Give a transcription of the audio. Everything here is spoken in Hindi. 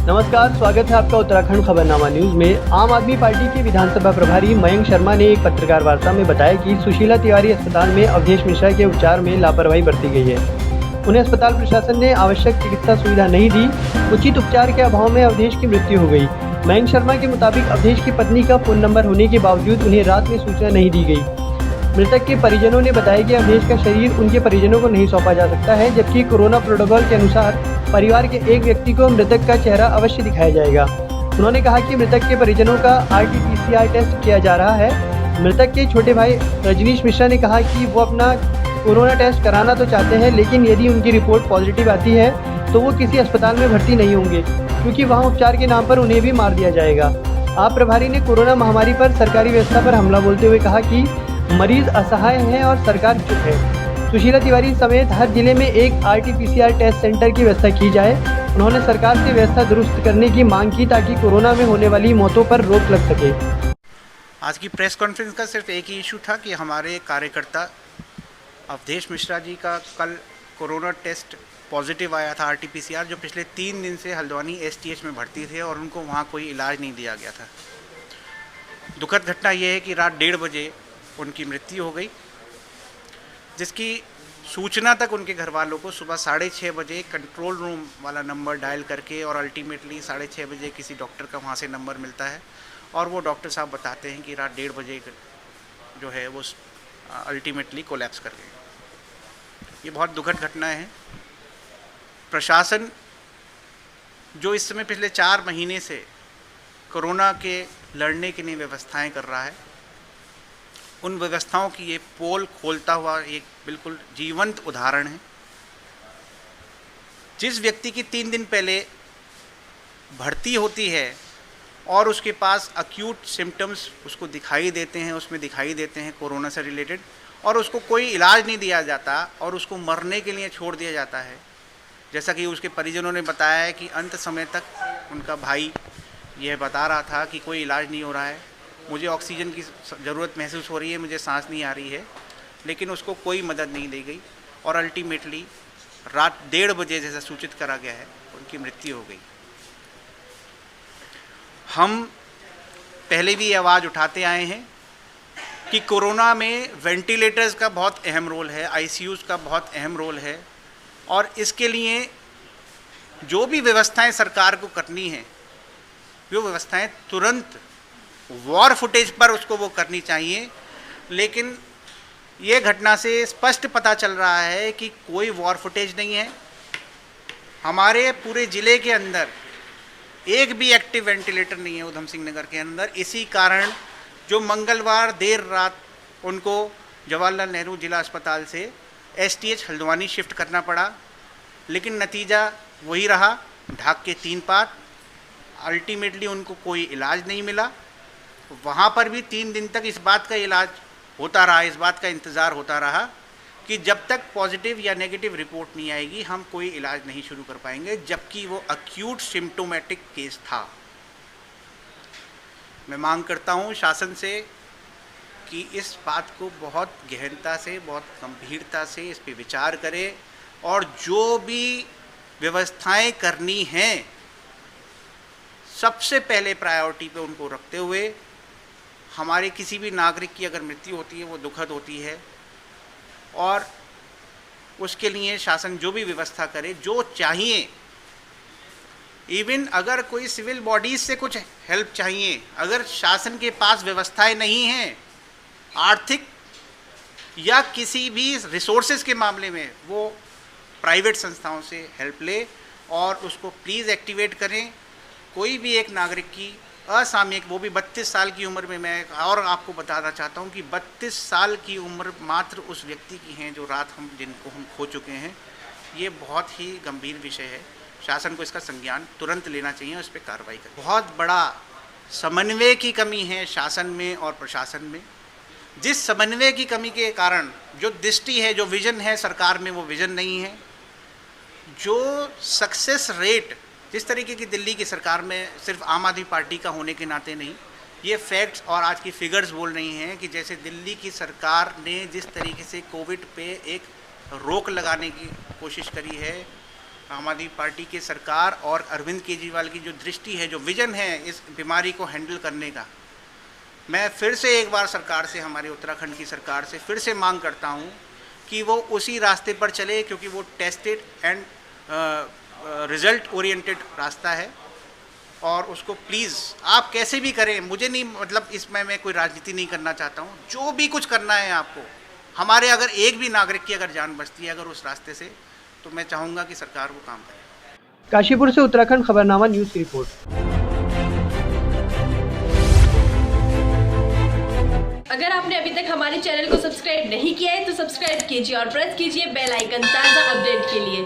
नमस्कार, स्वागत है आपका उत्तराखंड खबरनामा न्यूज में। आम आदमी पार्टी के विधानसभा प्रभारी मयंक शर्मा ने एक पत्रकार वार्ता में बताया कि सुशीला तिवारी अस्पताल में अवधेश मिश्रा के उपचार में लापरवाही बरती गई है। उन्हें अस्पताल प्रशासन ने आवश्यक चिकित्सा सुविधा नहीं दी। उचित उपचार के अभाव में अवधेश की मृत्यु हो गई। मयंक शर्मा के मुताबिक अवधेश की पत्नी का फोन नंबर होने के बावजूद उन्हें रात में सूचना नहीं दी गई। मृतक के परिजनों ने बताया कि अवधेश का शरीर उनके परिजनों को नहीं सौंपा जा सकता है, जबकि कोरोना प्रोटोकॉल के अनुसार परिवार के एक व्यक्ति को मृतक का चेहरा अवश्य दिखाया जाएगा। उन्होंने कहा कि मृतक के परिजनों का RT-PCR टेस्ट किया जा रहा है। मृतक के छोटे भाई रजनीश मिश्रा ने कहा कि वो अपना कोरोना टेस्ट कराना तो चाहते हैं, लेकिन यदि उनकी रिपोर्ट पॉजिटिव आती है तो वो किसी अस्पताल में भर्ती नहीं होंगे, क्योंकि वहाँ उपचार के नाम पर उन्हें भी मार दिया जाएगा। आप प्रभारी ने कोरोना महामारी पर सरकारी व्यवस्था पर हमला बोलते हुए कहा कि मरीज असहाय हैं और सरकार चुप है। सुशीला तिवारी समेत हर जिले में एक RT-PCR टेस्ट सेंटर की व्यवस्था की जाए। उन्होंने सरकार से व्यवस्था दुरुस्त करने की मांग की ताकि कोरोना में होने वाली मौतों पर रोक लग सके। आज की प्रेस कॉन्फ्रेंस का सिर्फ एक ही इशू था कि हमारे कार्यकर्ता अवधेश मिश्रा जी का कल कोरोना टेस्ट पॉजिटिव आया था RT-PCR, जो पिछले 3 दिन से हल्द्वानी STH में भर्ती थे और उनको वहाँ कोई इलाज नहीं दिया गया था। दुखद घटना यह है कि रात 1:30 बजे उनकी मृत्यु हो गई, जिसकी सूचना तक उनके घर वालों को सुबह 6:30 बजे कंट्रोल रूम वाला नंबर डायल करके और अल्टीमेटली 6:30 बजे किसी डॉक्टर का वहाँ से नंबर मिलता है और वो डॉक्टर साहब बताते हैं कि रात 1:30 बजे जो है वो अल्टीमेटली कोलैप्स कर गए। ये बहुत दुखद घटना है। प्रशासन जो इस समय पिछले 4 महीने से कोरोना के लड़ने के लिए व्यवस्थाएं कर रहा है, उन व्यवस्थाओं की ये पोल खोलता हुआ एक बिल्कुल जीवंत उदाहरण है। जिस व्यक्ति की 3 दिन पहले भर्ती होती है और उसके पास अक्यूट सिम्टम्स उसको दिखाई देते हैं, उसमें दिखाई देते हैं कोरोना से रिलेटेड, और उसको कोई इलाज नहीं दिया जाता और उसको मरने के लिए छोड़ दिया जाता है। जैसा कि उसके परिजनों ने बताया है कि अंत समय तक उनका भाई यह बता रहा था कि कोई इलाज नहीं हो रहा है, मुझे ऑक्सीजन की ज़रूरत महसूस हो रही है, मुझे सांस नहीं आ रही है, लेकिन उसको कोई मदद नहीं दी गई और अल्टीमेटली रात 1:30 बजे जैसा सूचित करा गया है उनकी मृत्यु हो गई। हम पहले भी आवाज़ उठाते आए हैं कि कोरोना में वेंटिलेटर्स का बहुत अहम रोल है, ICUs का बहुत अहम रोल है, और इसके लिए जो भी व्यवस्थाएं सरकार को करनी है वो व्यवस्थाएं तुरंत वॉर फुटेज पर उसको वो करनी चाहिए। लेकिन ये घटना से स्पष्ट पता चल रहा है कि कोई वॉर फुटेज नहीं है। हमारे पूरे ज़िले के अंदर एक भी एक्टिव वेंटिलेटर नहीं है उधम सिंह नगर के अंदर। इसी कारण जो मंगलवार देर रात उनको जवाहरलाल नेहरू जिला अस्पताल से STH हल्द्वानी शिफ्ट करना पड़ा, लेकिन नतीजा वही रहा, ढाक के 3 पात। अल्टीमेटली उनको कोई इलाज नहीं मिला। वहाँ पर भी 3 दिन तक इस बात का इलाज होता रहा, इस बात का इंतज़ार होता रहा कि जब तक पॉजिटिव या नेगेटिव रिपोर्ट नहीं आएगी हम कोई इलाज नहीं शुरू कर पाएंगे, जबकि वो अक्यूट सिम्टोमेटिक केस था। मैं मांग करता हूँ शासन से कि इस बात को बहुत गहनता से, बहुत गंभीरता से इस पे विचार करे और जो भी व्यवस्थाएं करनी हैं सबसे पहले प्रायोरिटी पे उनको रखते हुए। हमारे किसी भी नागरिक की अगर मृत्यु होती है वो दुखद होती है और उसके लिए शासन जो भी व्यवस्था करे, जो चाहिए, इवन अगर कोई सिविल बॉडीज से कुछ हेल्प चाहिए, अगर शासन के पास व्यवस्थाएं नहीं हैं आर्थिक या किसी भी रिसोर्सेज के मामले में, वो प्राइवेट संस्थाओं से हेल्प ले और उसको प्लीज़ एक्टिवेट करें। कोई भी एक नागरिक की असामयिक, वो भी 32 साल की उम्र में, मैं और आपको बताना चाहता हूँ कि 32 साल की उम्र मात्र उस व्यक्ति की हैं जो रात जिनको हम खो चुके हैं। ये बहुत ही गंभीर विषय है। शासन को इसका संज्ञान तुरंत लेना चाहिए और इस पर कार्रवाई करें। बहुत बड़ा समन्वय की कमी है शासन में और प्रशासन में। जिस समन्वय की कमी के कारण जो दृष्टि है, जो विज़न है सरकार में, वो विज़न नहीं है। जो सक्सेस रेट जिस तरीके की दिल्ली की सरकार में सिर्फ आम आदमी पार्टी का होने के नाते नहीं, ये फैक्ट्स और आज की फिगर्स बोल रही हैं कि जैसे दिल्ली की सरकार ने जिस तरीके से कोविड पे एक रोक लगाने की कोशिश करी है, आम आदमी पार्टी की सरकार और अरविंद केजरीवाल की जो दृष्टि है, जो विजन है इस बीमारी को हैंडल करने का, मैं फिर से एक बार सरकार से, हमारे उत्तराखंड की सरकार से फिर से मांग करता हूं कि वो उसी रास्ते पर चले, क्योंकि वो टेस्टेड एंड रिजल्ट ओरिएंटेड रास्ता है। और उसको प्लीज़ आप कैसे भी करें, मुझे नहीं, मतलब इसमें मैं कोई राजनीति नहीं करना चाहता हूँ, जो भी कुछ करना है आपको, हमारे अगर एक भी नागरिक की अगर जान बचती है अगर उस रास्ते से, तो मैं चाहूँगा कि सरकार वो काम करे। काशीपुर से उत्तराखंड खबरनामा न्यूज़ की रिपोर्ट। अगर आपने अभी तक हमारे चैनल को सब्सक्राइब नहीं किया है तो सब्सक्राइब कीजिए और प्रेस कीजिए बेल आइकन ताज़ा अपडेट के लिए।